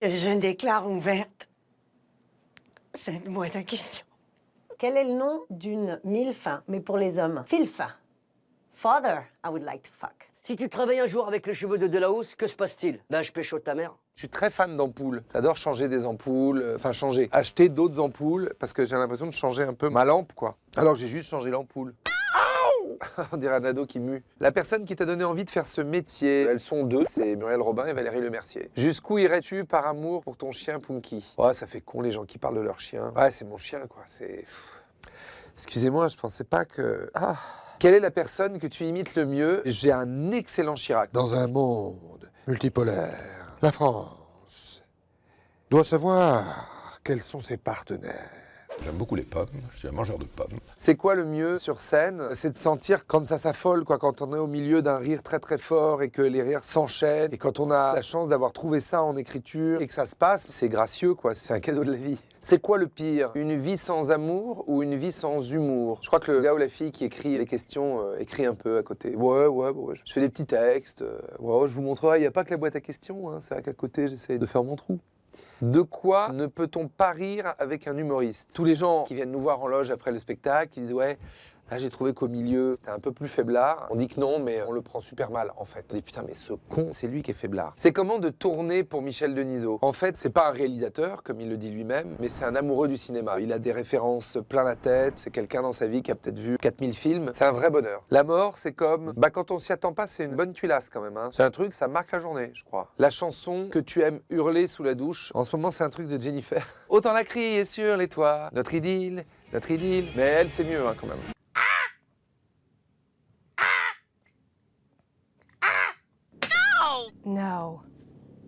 Je déclare ouverte cette boîte à questions. Quel est le nom d'une MILF, mais pour les hommes? Filf. Father, I would like to fuck. Si tu travailles un jour avec les cheveux de Delahousse, que se passe-t-il? Ben, je pécho ta mère. Je suis très fan d'ampoules. J'adore changer des ampoules, acheter d'autres ampoules, parce que j'ai l'impression de changer un peu ma lampe, quoi. Alors que j'ai juste changé l'ampoule. On dirait un ado qui mue. La personne qui t'a donné envie de faire ce métier, elles sont deux, c'est Muriel Robin et Valérie Lemercier. Jusqu'où irais-tu par amour pour ton chien Punky? Oh, ça fait con les gens qui parlent de leur chien. Ouais, c'est mon chien, quoi. C'est... Excusez-moi, je pensais pas que... Ah. Quelle est la personne que tu imites le mieux? J'ai un excellent Chirac. Dans un monde multipolaire, la France doit savoir quels sont ses partenaires. J'aime beaucoup les pommes, je suis un mangeur de pommes. C'est quoi le mieux sur scène? C'est de sentir quand ça s'affole, quoi, quand on est au milieu d'un rire très très fort et que les rires s'enchaînent et quand on a la chance d'avoir trouvé ça en écriture et que ça se passe, c'est gracieux, quoi, c'est un cadeau de la vie. C'est quoi le pire? Une vie sans amour ou une vie sans humour? Je crois que le gars ou la fille qui écrit les questions écrit un peu à côté. Ouais, je fais des petits textes, ouais, je vous montrerai, il n'y a pas que la boîte à questions, hein, c'est vrai qu'à côté j'essaie de faire mon trou. De quoi ne peut-on pas rire avec un humoriste? Tous les gens qui viennent nous voir en loge après le spectacle, ils disent ouais, là j'ai trouvé qu'au milieu c'était un peu plus faiblard. On dit que non, mais on le prend super mal en fait. On dit putain mais ce con, c'est lui qui est faiblard. C'est comment de tourner pour Michel Denisot? En fait, c'est pas un réalisateur comme il le dit lui-même, mais c'est un amoureux du cinéma. Il a des références plein la tête, c'est quelqu'un dans sa vie qui a peut-être vu 4000 films. C'est un vrai bonheur. La mort, c'est comme, quand on s'y attend pas, c'est une bonne tuilasse quand même. Hein. C'est un truc, ça marque la journée, je crois. La chanson que tu aimes hurler sous la douche, en ce moment c'est un truc de Jennifer. Autant la crier sur les toits, notre idylle, mais elle c'est mieux hein, quand même. No.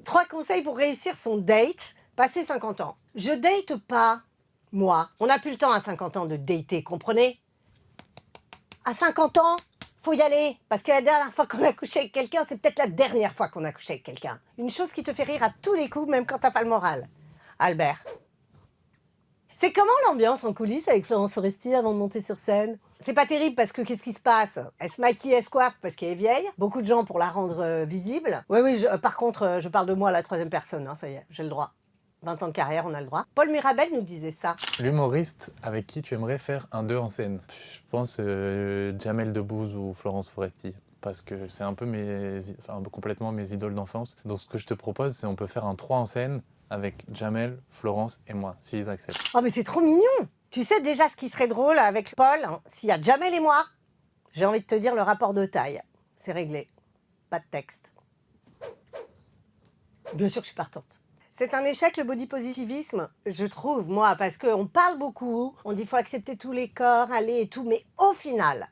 3 conseils pour réussir son date, passer 50 ans. Je date pas, moi. On n'a plus le temps à 50 ans de dater, comprenez? À 50 ans, faut y aller. Parce que la dernière fois qu'on a couché avec quelqu'un, c'est peut-être la dernière fois qu'on a couché avec quelqu'un. Une chose qui te fait rire à tous les coups, même quand t'as pas le moral. Albert. C'est comment l'ambiance en coulisses avec Florence Foresti avant de monter sur scène? C'est pas terrible parce que qu'est-ce qui se passe? Elle se maquille, elle se coiffe parce qu'elle est vieille. Beaucoup de gens pour la rendre visible. Oui, par contre, je parle de moi à la 3e personne, hein, ça y est, j'ai le droit. 20 ans de carrière, on a le droit. Paul Mirabel nous disait ça. L'humoriste avec qui tu aimerais faire un 2 en scène? Je pense Jamel Debbouze ou Florence Foresti. Parce que c'est un peu complètement mes idoles d'enfance. Donc ce que je te propose, c'est on peut faire un 3 en scène avec Jamel, Florence et moi, s'ils acceptent. Oh mais c'est trop mignon! Tu sais déjà ce qui serait drôle avec Paul, hein, s'il y a Jamel et moi? J'ai envie de te dire le rapport de taille. C'est réglé. Pas de texte. Bien sûr que je suis partante. C'est un échec le body positivisme, je trouve, moi, parce qu'on parle beaucoup, on dit qu'il faut accepter tous les corps, aller et tout, mais au final,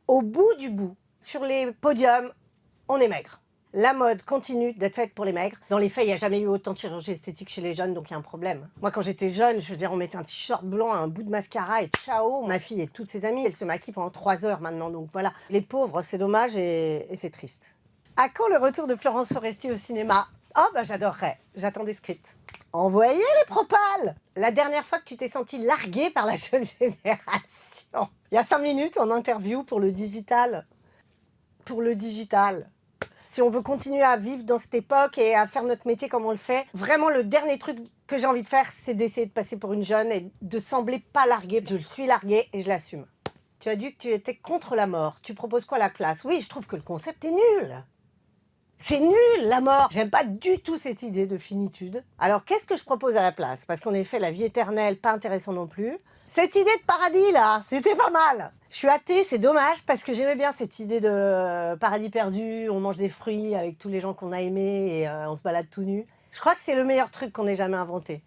au bout du bout, sur les podiums, on est maigre. La mode continue d'être faite pour les maigres. Dans les faits, il n'y a jamais eu autant de chirurgie esthétique chez les jeunes, donc il y a un problème. Moi, quand j'étais jeune, je veux dire, on mettait un t-shirt blanc, un bout de mascara et ciao. Ma fille et toutes ses amies, elles se maquillent pendant 3 heures maintenant, donc voilà. Les pauvres, c'est dommage et c'est triste. À quand le retour de Florence Foresti au cinéma? Oh, j'adorerais. J'attends des scripts. Envoyez les propales! La dernière fois que tu t'es sentie larguée par la jeune génération. Il y a 5 minutes en interview pour le digital. Pour le digital. Si on veut continuer à vivre dans cette époque et à faire notre métier comme on le fait, vraiment le dernier truc que j'ai envie de faire, c'est d'essayer de passer pour une jeune et de sembler pas larguée. Je le suis larguée et je l'assume. Tu as dit que tu étais contre la mort. Tu proposes quoi à la place? Oui, je trouve que le concept est nul. C'est nul, la mort. J'aime pas du tout cette idée de finitude. Alors, qu'est-ce que je propose à la place? Parce qu'en effet, la vie éternelle, pas intéressant non plus. Cette idée de paradis, là, c'était pas mal. Je suis athée, c'est dommage, parce que j'aimais bien cette idée de paradis perdu, on mange des fruits avec tous les gens qu'on a aimés et on se balade tout nu. Je crois que c'est le meilleur truc qu'on ait jamais inventé.